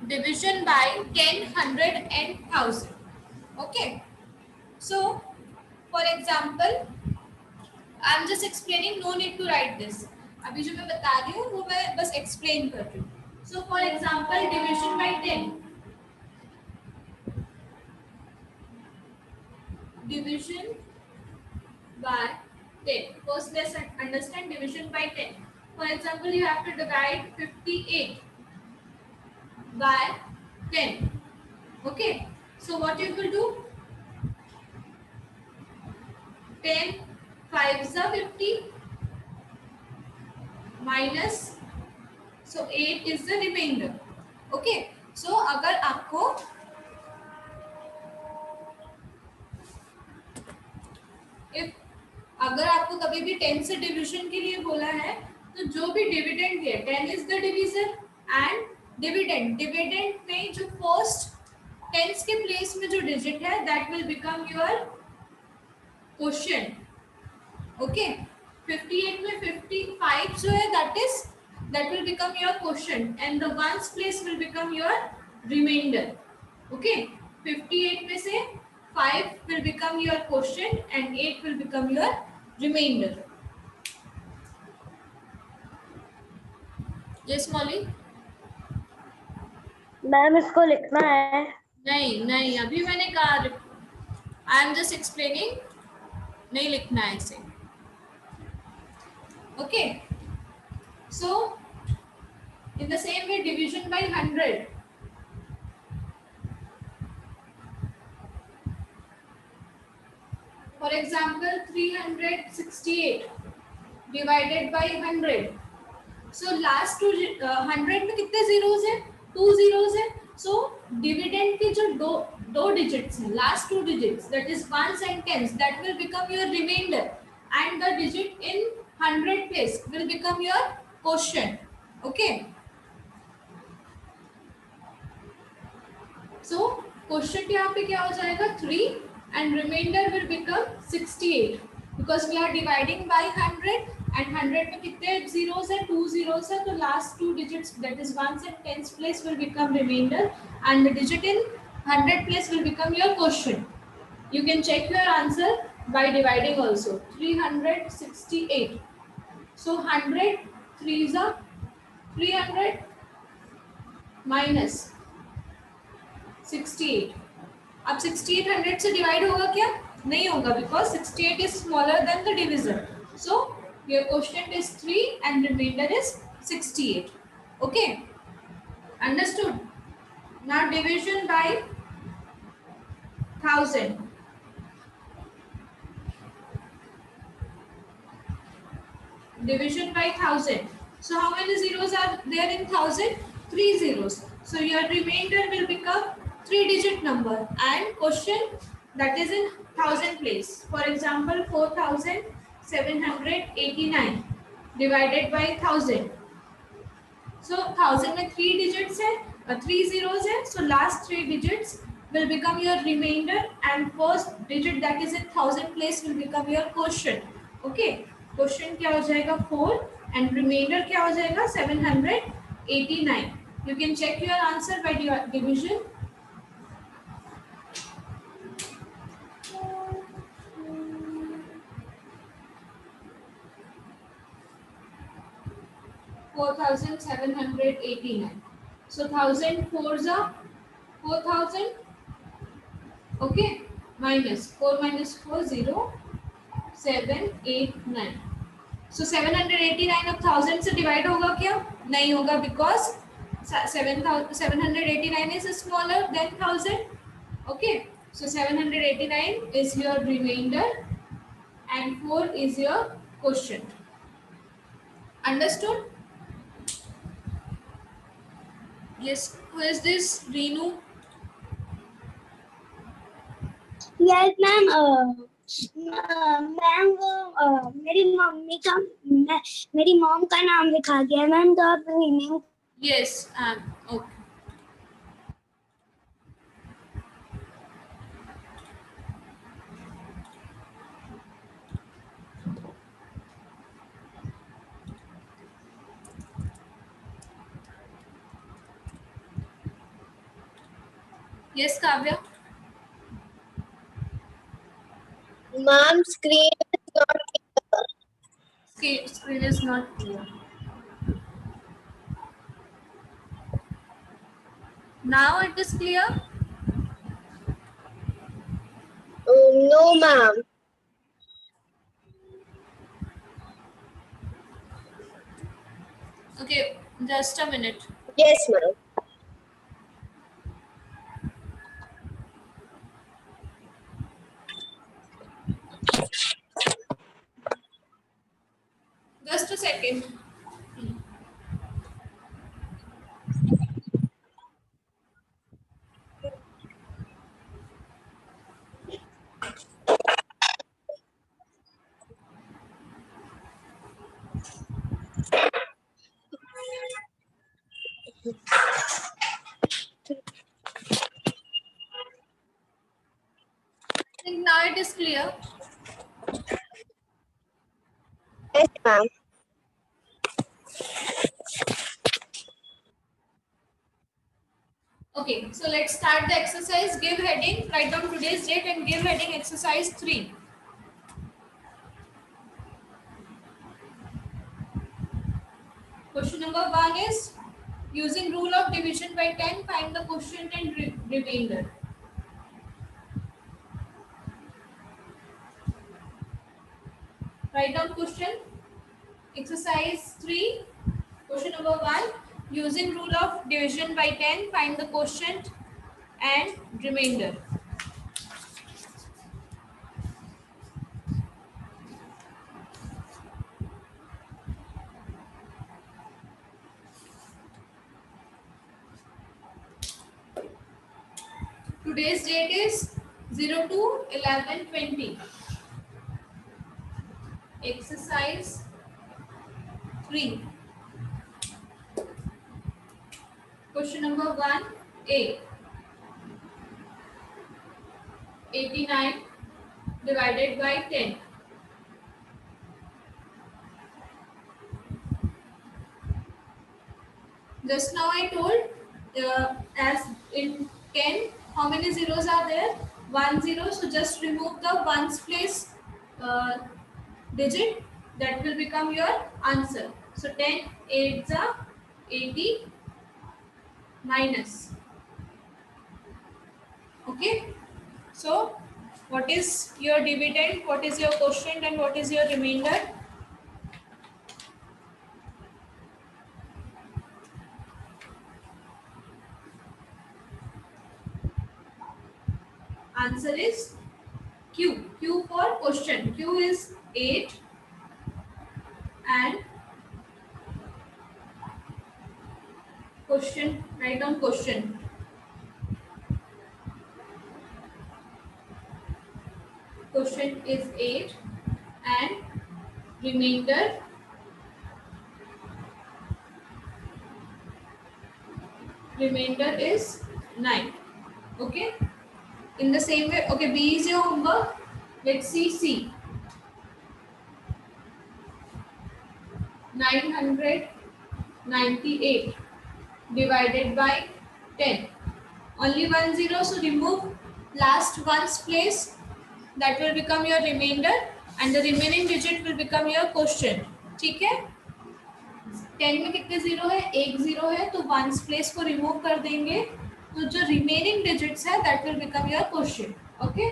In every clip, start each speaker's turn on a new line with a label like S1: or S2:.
S1: division by 10, 100 and 1000. Okay. So, for example, I am just explaining, no need to write this. अभी जो मैं बता रही हूँ वो मैं बस एक्सप्लेन कर रही हूँ. So for example division by 10. Division by 10. First let's understand division by 10. For example, you have to divide 58 by 10. Okay. So what you will do? 10 5s are 50 minus, so 8 is the remainder. Okay. So अगर आपको अगर आपको कभी भी 10 से division के लिए बोला है तो जो भी डिविडेंड है 10 is the division and dividend में जो फर्स्ट टेंस के प्लेस में जो डिजिट है that will become your question. Okay. 58 में 55 जो है that will become your question and the ones place will become your reminder. Okay. 58 में से 5 will become your quotient and 8 will become your remainder. Yes, Molly?
S2: Ma'am इसको लिखना है.
S1: नहीं अभी मैंने कहा I am just explaining. नहीं लिखना है इसे. Okay. So in the same way division by 100. For example 368 divided by 100. So last two 100 में कितने zeros है? 2 zeros है. So dividend के जो दो digits हैं, last two digits, that is ones and tens, that will become your remainder, and the digit in 100 place will become your quotient. Okay. So quotient यहाँ पे क्या हो जाएगा 3 and remainder will become 68 because we are dividing by 100 and 100 में कितने zeros है? 2 zeros है. तो last two digits, that is ones and tens place, will become remainder and the digit in 100 place will become your quotient. You can check your answer by dividing also. 368. So 100 3s are 300 minus 68. अब 68 100 से divide होगा क्या? नहीं होगा because 68 is smaller than the divisor. So your quotient is 3 and remainder is 68. Okay. Understood? Now division by 1000. Division by 1000. So how many zeros are there in 1000? 3 zeros. So your remainder will become 3-digit number and quotient that is in 1000 place. For example 4789 divided by 1000. So 1000 में 3 digits है, 3 zeros है. So last 3 digits will become your remainder and first digit that is in 1000 place will become your quotient. Okay. Question क्या हो जाएगा 4 and reminder क्या हो जाएगा 789. You can check your answer by division. $4,789. So 1000 fours are 4000. Okay. Minus 4 minus 4 0 789. So 789 अब 1000 से divide होगा क्या? नहीं होगा because 789 is smaller than 1000. Okay. So 789 is your remainder and 4 is your quotient. Understood? Yes. Who is this? Reenu?
S2: Yes ma'am. Ma'am वो मेरी mom का नाम लिखा गया मैम, तो आप rename.
S1: Yes. Okay. Yes, Kavya.
S2: Mom, screen is not
S1: Screen is not clear. Now it is clear.
S2: No, ma'am.
S1: Okay, just a minute.
S2: Yes, ma'am.
S1: Just a second. I think now it is clear.
S2: Yes, ma'am.
S1: Okay, so let's start the exercise. Give heading, write down today's date and give heading exercise 3. Question number 1 is using rule of division by 10, find the quotient and remainder. Write down question. Exercise 3. Question number 1. Using rule of division by 10, find the quotient and remainder. Today's date is 02/11/20. Exercise 3. Question number 1A. 89 divided by 10. Just now I told as in 10, how many zeros are there? 1 0. So just remove the ones place uh, digit. That will become your answer. So 10 8 is 80 minus. Okay. So what is your dividend? What is your quotient and what is your remainder? Answer is Q. Q for question. Q is 8 and question. Write down question. Question is 8 and remainder is 9. Okay. In the same way, okay, B is your homework. Let's see C. 998 divided by 10. Only 1 0, so remove last one's place. That will become your remainder and the remaining digit will become your quotient. ठीक है? 10 में कितने zero है? एक zero है, तो ones place को remove कर देंगे, तो जो रिमेनिंग डिजिट्स है that will become your question. Okay.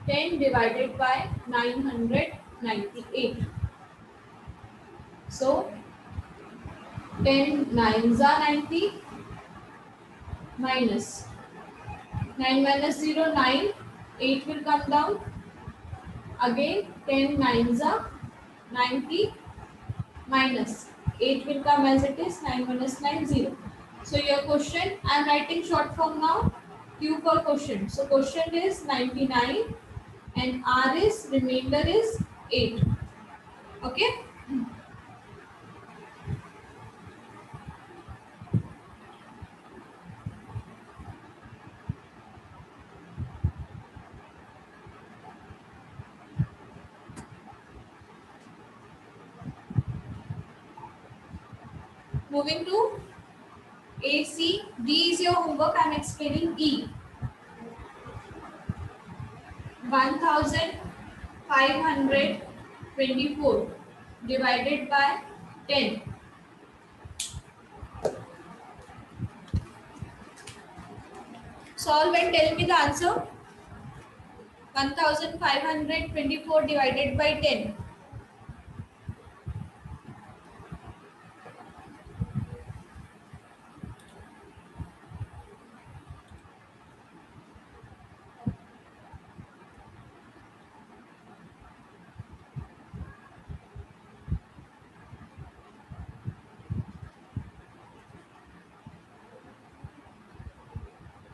S1: 10 divided by 998. So 10 9s are 90 minus 9 minus 0 9, 8 will come down. Again 10 9s are 90 minus 8 will come as it is, 9 minus 9 0. So your question I am writing short form now. Q for question. So question is 99 and R is remainder is 8. Okay. Moving to AC. C. D is your homework. I'm explaining E. 1524 divided by 10. Solve and tell me the answer. 1524 divided by 10.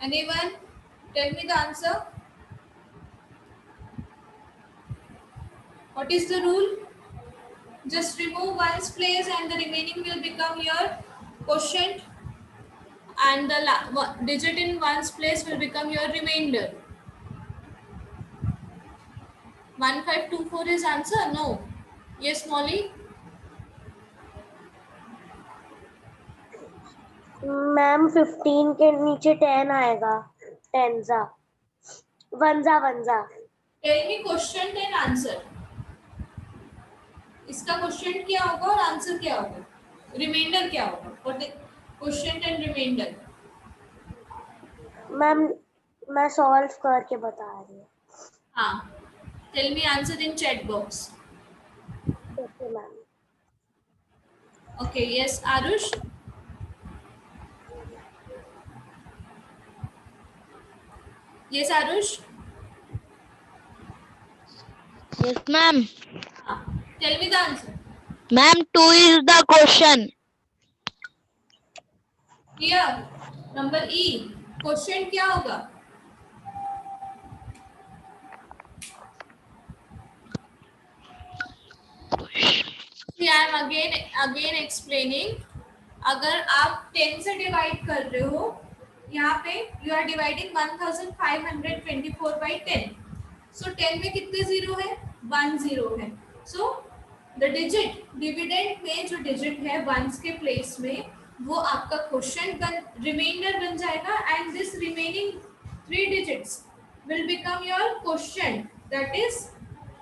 S1: Anyone? Tell me the answer. What is the rule? Just remove one's place and the remaining will become your quotient, and the digit in one's place will become your remainder. 1524 is answer? No. Yes, Molly?
S3: Ma'am 15 के नीचे 10 आएगा. 10 जा 1 जा 1 जा.
S1: Tell me quotient and answer. इसका question क्या होगा और आंसर क्या होगा? रिमाइंडर क्या होगा? What is question and reminder?
S3: Ma'am मैं सॉल्व करके बता रही हूँ.
S1: हाँ, tell me answer in chat box.
S3: Okay ma'am.
S1: Okay, yes Aarush. Yes Aarush.
S4: Yes, ma'am.
S1: हाँ, tell me the answer.
S4: Ma'am, 2 is the question.
S1: Clear. Number E. Question क्या होगा? See, I am again explaining. अगर आप 10 से डिवाइड कर रहे हो, यहाँ पे यू आर डिवाइडिंग 1524 बाई 10. सो 10 में कितने जीरो है? 1 जीरो है. सो द डिजिट डिविडेंड में जो डिजिट है वंस के प्लेस में, वो आपका क्वेश्चन रिमाइंडर बन जाएगा, and this remaining 3 digits will become your question, that is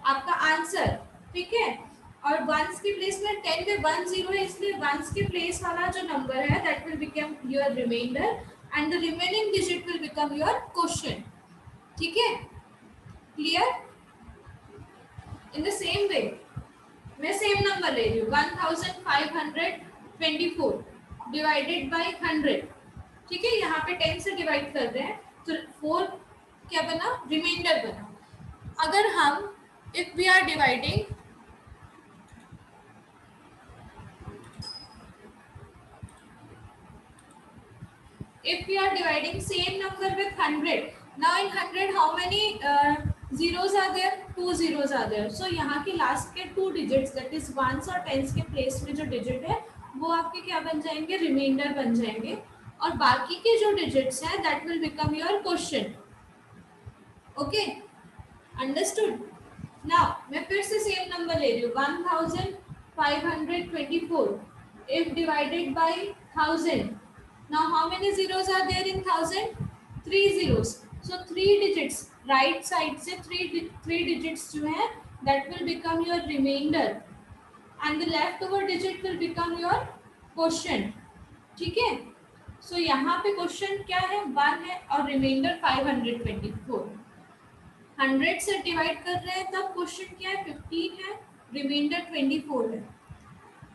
S1: आपका आंसर. ठीक है. और वंस के प्लेस में 10 में 1 जीरो है, इसलिए वंस के प्लेस वाला जो नंबर है that will become your reminder, and the remaining digit will become your question. ठीक है. Clear. In the same way मैं सेम नंबर ले रही हूँ. 1524 डिवाइडेड बाय 100. ठीक है. यहाँ पे 10 से डिवाइड कर रहे हैं तो 4 क्या बना? रिमाइंडर बना. अगर हम if we are dividing if we are dividing same number with 100, now in 100 how many zeros are there? 2 zeros are there. So यहाँ के लास्ट के 2 digits that is ones और tens के प्लेस में जो digit है वो आपके क्या बन जाएंगे? रिमाइंडर बन जाएंगे. और बाकी के जो digits हैं that will become your question. Okay, understood? Now मैं फिर से same number ले रही हूँ. 1524 if divided by 1000. Now how many zeros are there in 1000? 3 zeros. So 3 digits right side से 3 digits जो है that will become your remainder, and the leftover digit will become your quotient. ठीक है. So यहाँ पे क्वेश्चन क्या है? 1 है और रिमाइंडर 524. 100 से डिवाइड कर रहे हैं तब क्वेश्चन क्या है? 15 है, रिमाइंडर 24 है.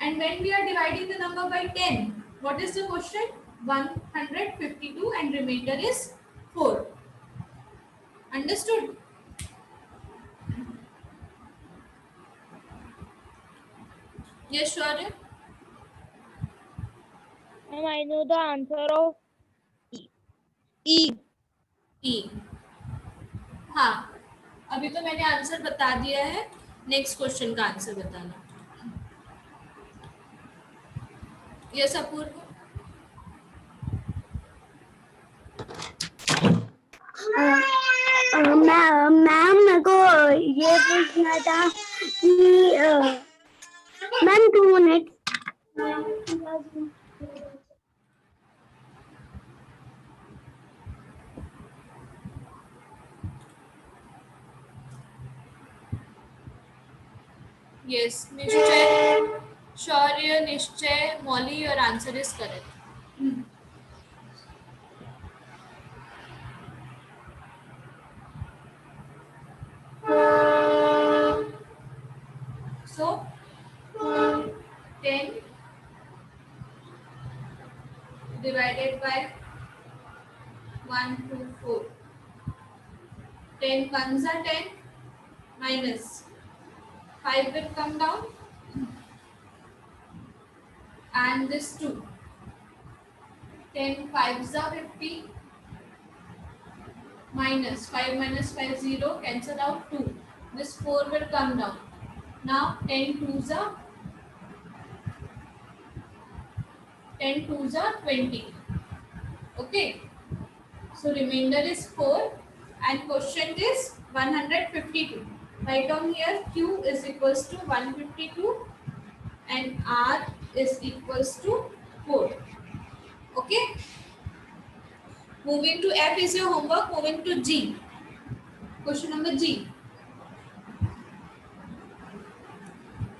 S1: And when we are dividing the number by 10, what is the question? 152 and remainder is 4. Understood? Yes, sure.
S4: Ma'am, I know the answer of E.
S1: E. हाँ, अभी तो मैंने आंसर बता दिया है. नेक्स्ट क्वेश्चन का आंसर बताना. यस अपूर्व.
S3: Ma'am मेरे को ये पूछना था कि ma'am 2 minute.
S1: Yes, Nishchay, Shaurya, Nishchay, Molly, your answer is correct. So, 10 divided by 1, 2, 4. 10 ones are 10 minus 5 will come down and this 2. 10 fives are 50 minus 5 minus 5 0 cancel out 2. This 4 will come down. Now 10 twos are 20. Okay. So remainder is 4 and quotient is 152. Write down here Q is equals to 152 and R is equals to 4. Okay. Moving to F is your homework. Moving to G. Question number G.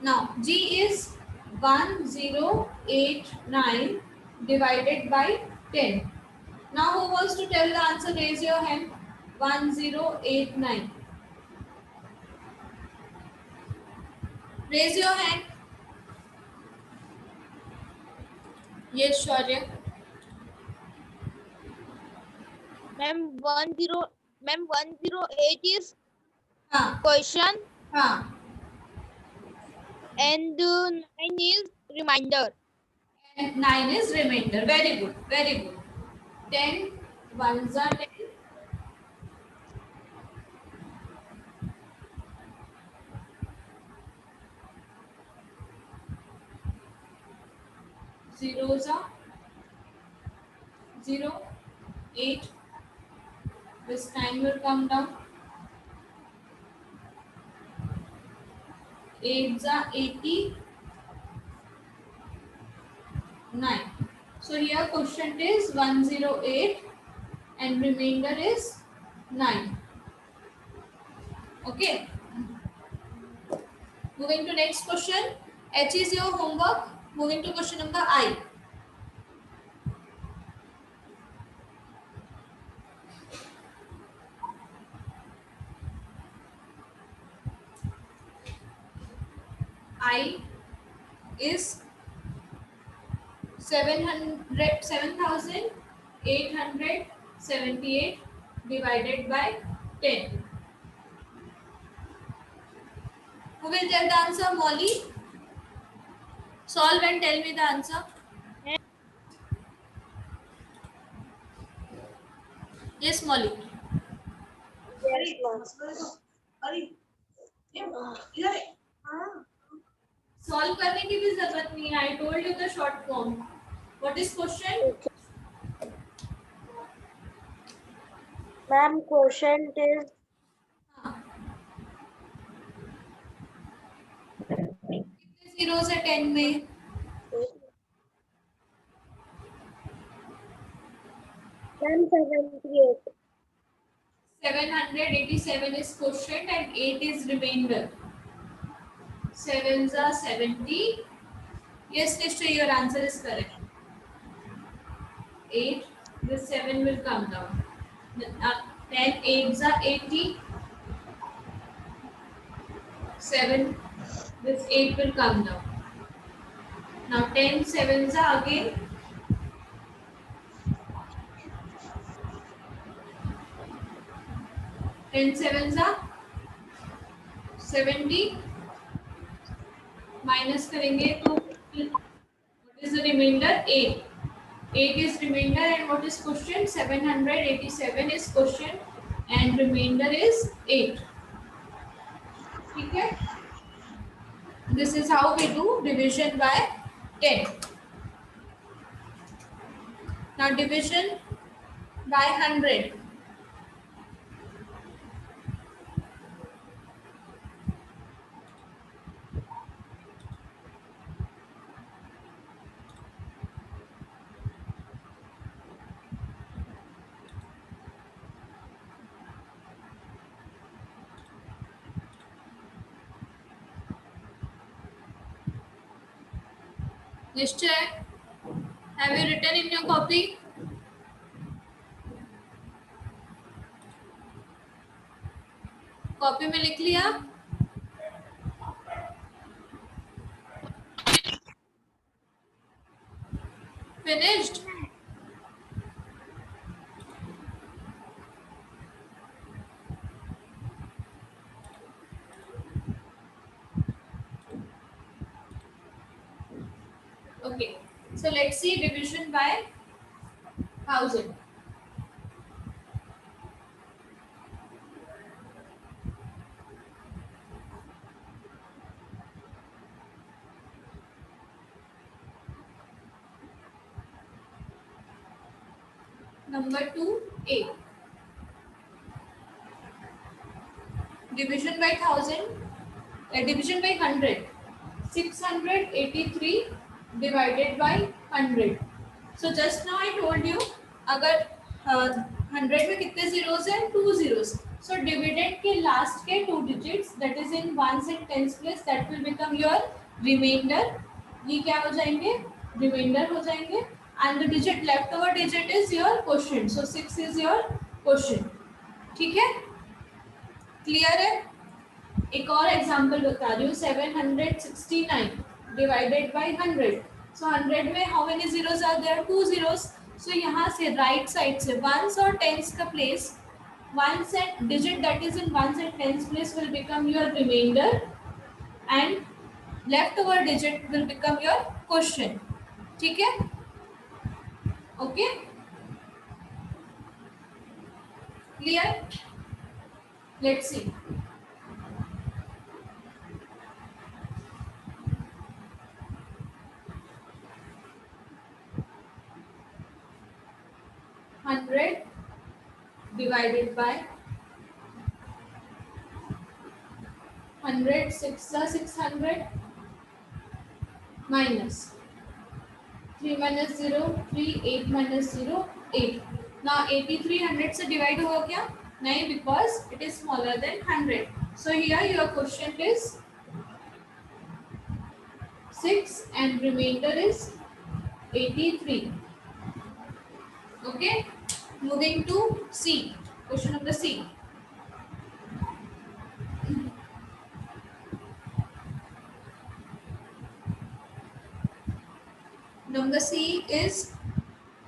S1: Now G is 1089 divided by 10. Now who wants to tell the answer? Raise your hand. 1089. Raise your hand. Yes, Shaurya.
S4: Ma'am, 108 is
S1: हाँ
S4: question
S1: हाँ
S4: and 9 is reminder.
S1: and 9 is remainder. Very good. Very good. 10 ones are 10. Zeros are 0, 8. This time will come down. 8s are 89. So here quotient is 108 and remainder is 9. Okay. Moving to next question. H is your homework. Moving to question number I. I is 7,878 divided by 10. Who will tell the answer? Molly? Solve and tell me the answer. Yes, Molly.
S3: Yes, ma'am.
S1: Solve करने की भी जरूरत नहीं है. I told you the short form. What is question?
S3: Ma'am, quotient is
S1: कितने zeros है 10 में?
S3: ma'am 78.
S1: 787 is quotient and 8 is remainder. 7s are 70. Yes, Nishchay, your answer is correct. 8. This 7 will come down. 10 8s are 80. 7. This 8 will come down. Now 10 7s are again 10 sevens are 70 minus करेंगे तो what is the remainder 8. 8 is remainder and what is quotient? 787 is quotient and remainder is 8. ठीक है? This is how we do division by 10. Now division by 100. निश्चय, have you written in your copy? Copy में लिख लिया? Finished? Okay, so let's see division by 1000. Number 2A. Division by 1000, division by 100. 683 divided by 100. So just now I told you, अगर 100 में कितने zeros हैं? 2 zeros. So dividend के last के 2 digits, that is in ones and tens place, that will become your remainder. ये क्या हो जाएंगे? Remainder हो जाएंगे. And the digit left over digit is your quotient. So 6 is your quotient. ठीक है? Clear है? एक और एग्जांपल बता रही हूँ. 769 डिवाइडेड बाय 100. सो 100 में how many zeros are there? 2 zeros. So यहाँ से राइट साइड से वंस और टेंस का place, ones and digit that is in ones and tens place will become your reminder and left over digit will become your question. ठीक है? Okay, clear? Let's see. Hundred divided by 100, 6 are 600 minus 3 minus 0, 3, 8 minus 0, 8. Now 83 100 से divide होगा क्या? नहीं, because it is smaller than 100. So here your quotient is 6 and remainder is 83. Okay, moving to C. Question number C. Number C is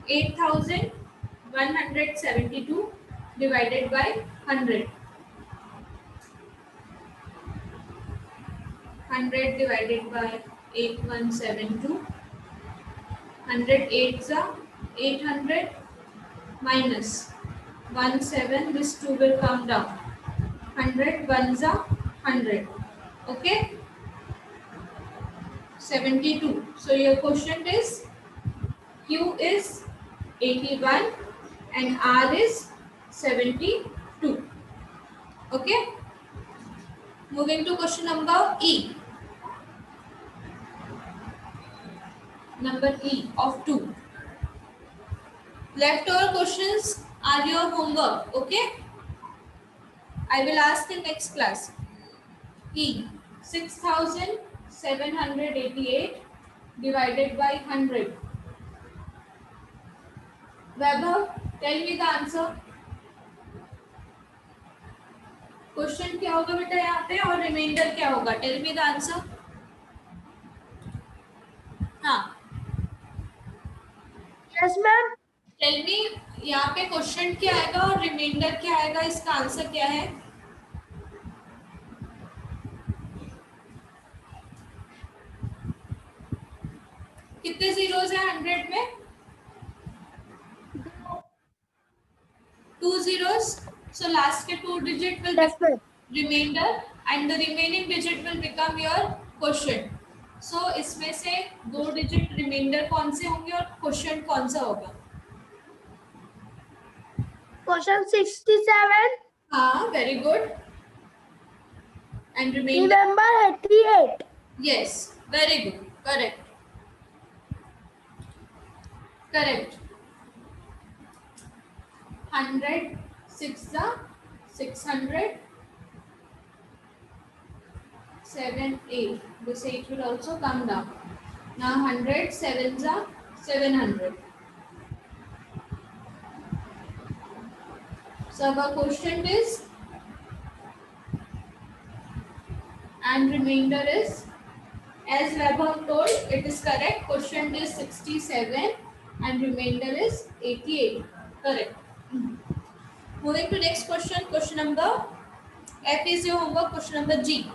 S1: 8172 divided by 100. 100 divided by 8172. 100 8s are 800 minus 17. This 2 will come down. 100 ones are 100. Okay. 72. So your quotient is Q is 81 and R is 72. Okay. Moving to question number E. Number E of 2. Leftover questions are your homework. Okay. I will ask in next class. E 6788 divided by 100. Vaibhav, tell me the answer. Question क्या होगा बेटा यहाँ पे और reminder क्या होगा? Tell me the answer. हाँ,
S3: yes ma'am.
S1: Tell me यहाँ पे क्वेश्चन क्या आएगा और रिमाइंडर क्या आएगा? इसका आंसर क्या है? कितने जीरोस हैं 100 में? 2 zeros. So last के 2 digit will become remainder and the remaining digit will become your quotient. So इसमें से 2 digit remainder कौन से होंगे और quotient कौन सा होगा?
S3: क्वेश्चन 67.
S1: हाँ, very good. And remainder?
S3: Remember 88.
S1: Yes, very good. Correct. Correct. 100 6 are 600. 7 8. This 8 will also come down. Now 100 sevens are 700. So our quotient is, and remainder is, as Vaibhav told, it is correct. Quotient is 67 and remainder is 88. Correct. Moving to next question. Question number F is your homework. Question number G.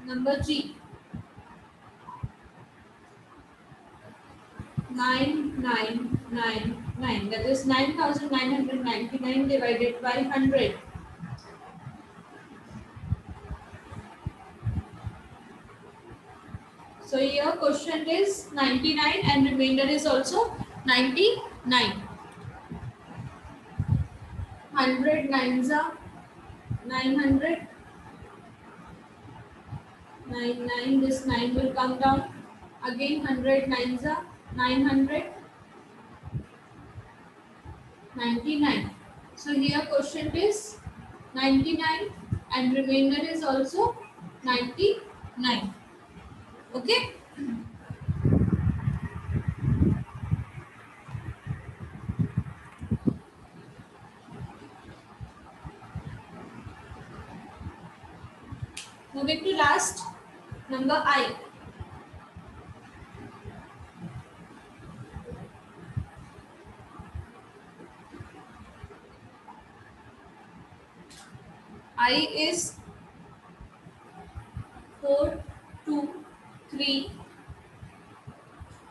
S1: Number G. 9999. That is 9999 divided by 100. So here question is 99 and remainder is also 99. 100 nines are 900. 99, this 9 will come down. Again 100 nines are 900. 99. So here quotient is 99 and remainder is also 99. Okay. Moving to last, number I. I is 4, 2, 3,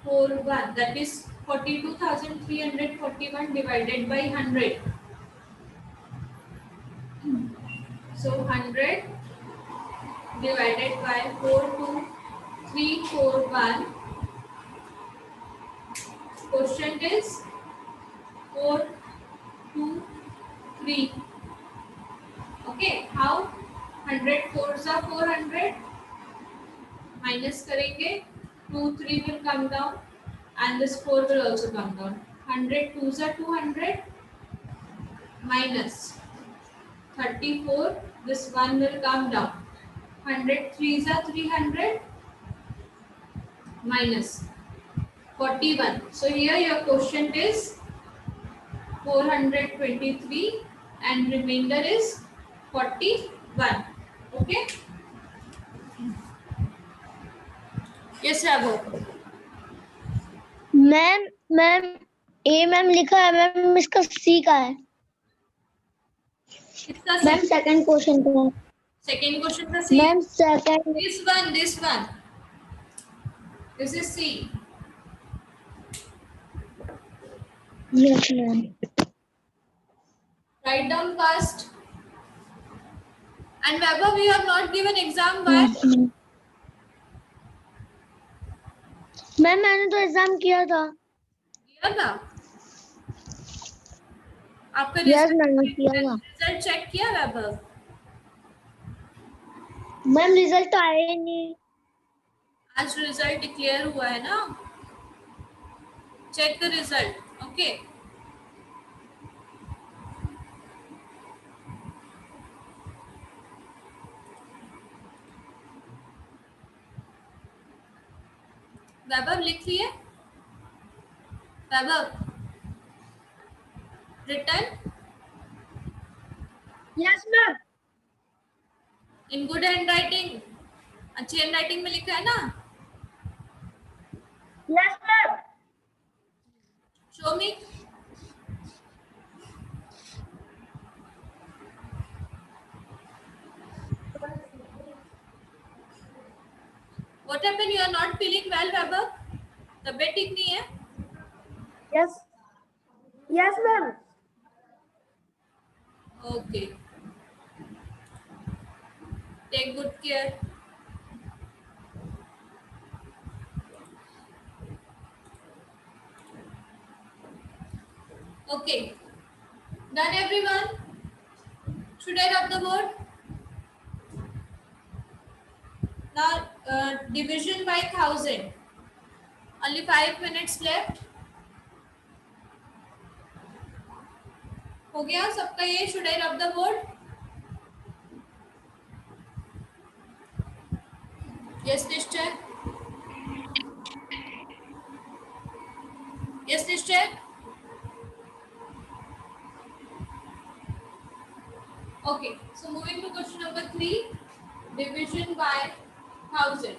S1: 4, 1. That is 42,341 divided by 100. So 100 divided by 42341. Quotient is 423. Okay, how? 100 fours are 400. Minus करेंगे, 2 3 will come down and this 4 will also come down. 100 twos are 200 minus 34, this 1 will come down. 100 threes are 300 minus 41. So here your quotient is 423 and remainder is 41. Okay. Yes, Raghu.
S3: Ma'am ma'am A ma'am लिखा है ma'am, इसका C का है
S1: किसका
S3: ma'am,
S1: C?
S3: Second question का
S1: second question का C.
S3: Ma'am second.
S1: This one. This is C.
S3: Yes ma'am.
S1: Write down fast. And Vaibhav, you have not given exam. Why?
S3: Ma'am मैंने तो एग्जाम किया था.
S1: किया था. आपका
S3: यस मैम किया था.
S1: रिजल्ट चेक किया वैभव?
S3: मैम रिजल्ट तो आया ही नहीं.
S1: आज रिजल्ट डिक्लेयर हुआ है ना. Check the result. Okay. Vaibhav लिख लिए? Vaibhav written
S3: yes ma'am.
S1: In good handwriting. अच्छी हैंड राइटिंग में लिखा है ना?
S3: Yes ma'am.
S1: Show me. What happened? You are not feeling well, Vaibhav? तबीयत ठीक नहीं है?
S3: Yes yes ma'am.
S1: Okay. Take good care. Okay. Done everyone? Should I rub the board? Now division by 1000. Only 5 minutes left. हो गया सबका ये? Should I rub the board? Yes, Nishchay. Yes, Nishchay. Okay, so moving to question number 3, division by 1000.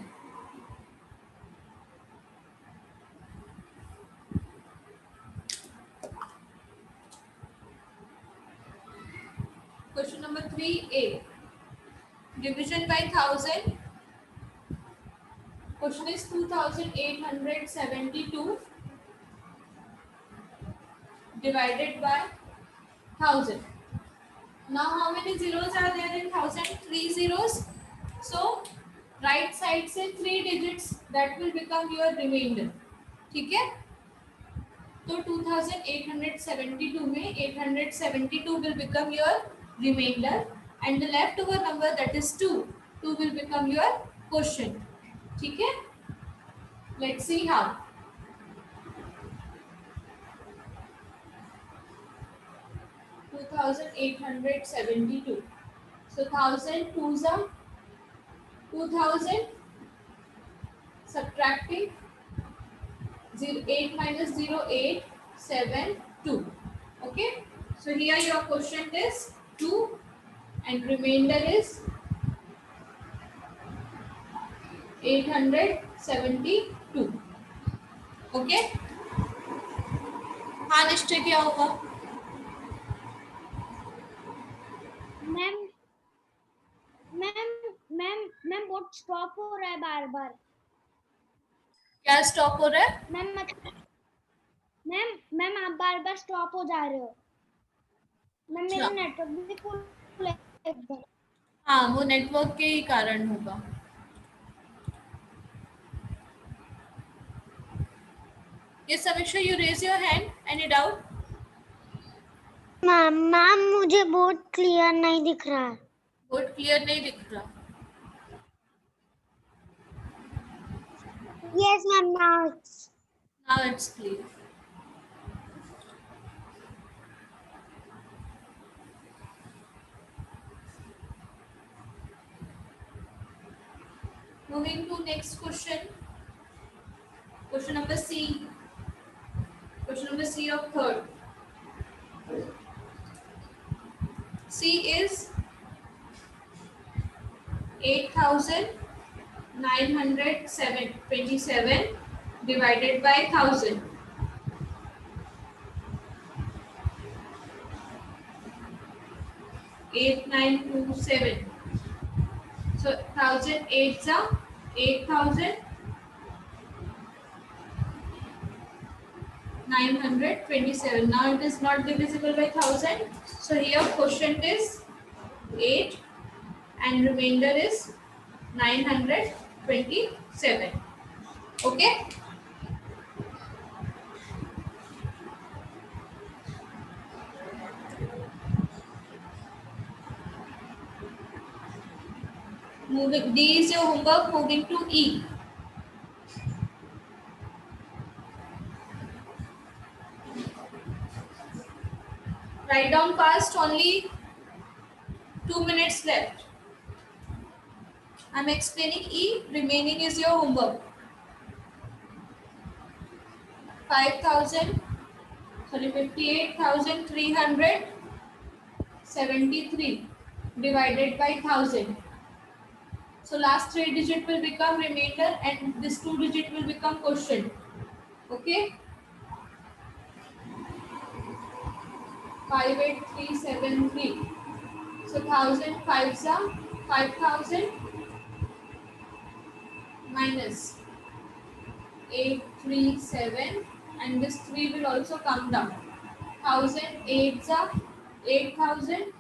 S1: Question number 3A, division by 1000. Question is 2872 divided by 1000. Now how many zeros are there in 1000? 3 zeros. So right side से 3 digits, that will become your remainder. ठीक है, तो 2872 में 872 will become your remainder and the leftover number, that is 2 will become your quotient. ठीक है, let's see how. 2872, so 1000 twos are 2000, subtracting 8 minus 0, 8, 7, 2. Okay, so here your quotient is 2 and remainder is 872. Okay, हाँ निश्चय क्या होगा?
S4: Ma'am ma'am ma'am ma'am बहुत stop हो रहा है बार बार।
S1: क्या स्टॉप हो रहा है?
S4: मैम मैम मैम आप बार बार स्टॉप हो जा रहे हो। मैम मेरा
S1: अच्छा।
S4: नेटवर्क भी फुल है एकदम।
S1: हाँ, वो नेटवर्क के ही कारण होगा। Yes, Samiksha, you raise your hand. Any doubt?
S3: Ma'am मुझे बहुत क्लियर नहीं दिख रहा है।
S1: बोर्ड क्लियर नहीं दिख रहा।
S3: Yes ma'am,
S1: Now it's clear. Moving to next question. Question number C. Question number C of third. C is 8,927 divided by 1000. 8927. So 1000 8s are 8,927. Now it is not divisible by 1000. So here quotient is 8 and remainder is 927. Okay. Moving, D is your homework. Moving to E. Write down fast. Only 2 minutes left. I'm explaining E. Remaining is your homework. 58,373 divided by 1000. So last 3 digit will become remainder and this 2 digit will become quotient. Okay. 58373. So 1000 5s are 5000 minus 837 and this 3 will also come down. 1000 8s are 8000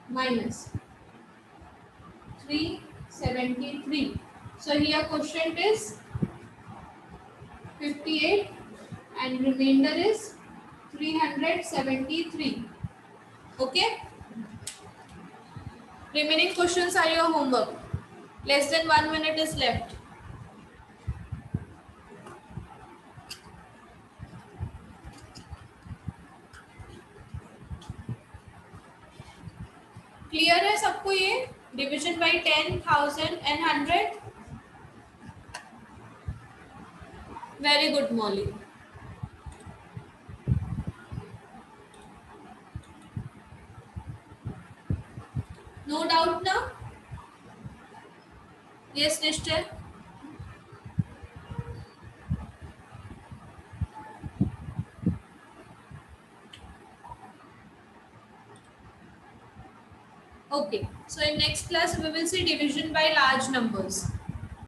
S1: minus 373. So here quotient is 58 and remainder is 373. Okay. Remaining questions are your homework. Less than 1 minute is left. Clear है सबको ये? Division by 10,000 and 100. Very good, Molly. No doubt now? Yes, Nishchal? Okay. So in next class, we will see division by large numbers.